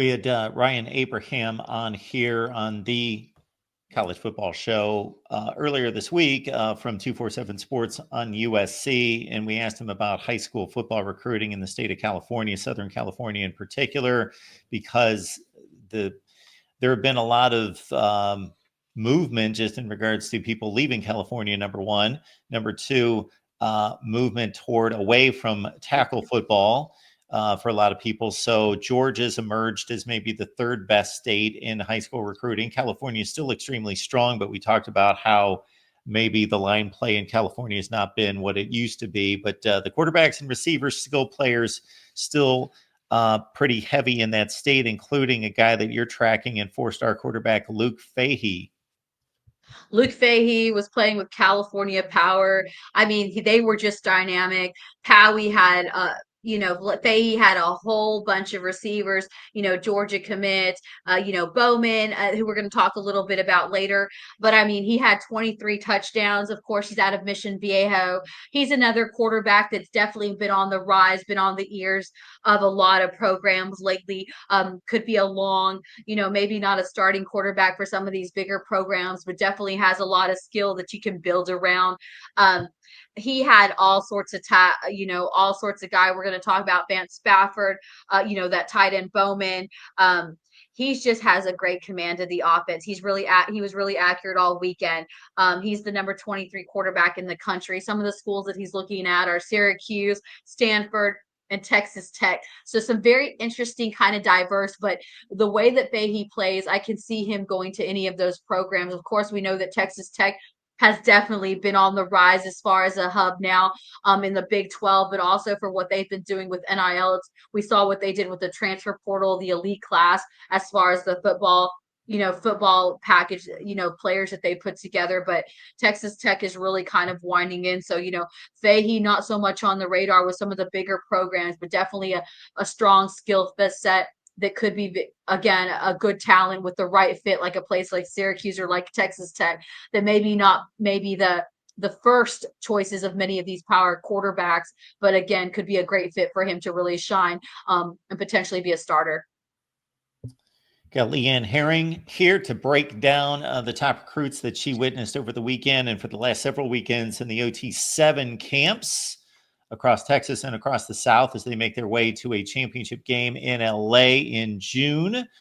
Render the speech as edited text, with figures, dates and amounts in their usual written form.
We had Ryan Abraham on here on the college football show earlier this week from 247 Sports on USC, and we asked him about high school football recruiting in the state of California, Southern California in particular, because there have been a lot of movement just in regards to people leaving California, number one. Number two, movement toward away from tackle football for a lot of people. So Georgia's emerged as maybe the third best state in high school recruiting. California is still extremely strong, but we talked about how maybe the line play in California has not been what it used to be. But the quarterbacks and receivers, skill players, still pretty heavy in that state, including a guy that you're tracking in four-star quarterback Luke Fahey. Luke Fahey was playing with California Power. I mean, they were just dynamic. Howie had, Fahey had a whole bunch of receivers, Georgia commit, Bowman, who we're going to talk a little bit about later. But I mean, he had 23 touchdowns. Of course, he's out of Mission Viejo. He's another quarterback that's definitely been on the rise, been on the ears of a lot of programs lately. Could be a long, maybe not a starting quarterback for some of these bigger programs, but definitely has a lot of skill that you can build around. He had all sorts of all sorts of guy. We're going to talk about Vance Spafford, that tight end Bowman. He just has a great command of the offense. He was really accurate all weekend. He's the number 23 quarterback in the country. Some of the schools that he's looking at are Syracuse, Stanford, and Texas Tech. So some very interesting, kind of diverse, but the way that Fahey plays, I can see him going to any of those programs. Of course, we know that Texas Tech has definitely been on the rise as far as a hub now in the Big 12, but also for what they've been doing with NIL. We saw what they did with the transfer portal, the elite class, as far as the football package, players that they put together. But Texas Tech is really kind of winding in. So, Fahey, not so much on the radar with some of the bigger programs, but definitely a strong skill set that could be, again, a good talent with the right fit, like a place like Syracuse or like Texas Tech, that maybe the first choices of many of these power quarterbacks, but again, could be a great fit for him to really shine and potentially be a starter. Got Leanne Herring here to break down the top recruits that she witnessed over the weekend and for the last several weekends in the OT7 camps across Texas and across the South as they make their way to a championship game in LA in June.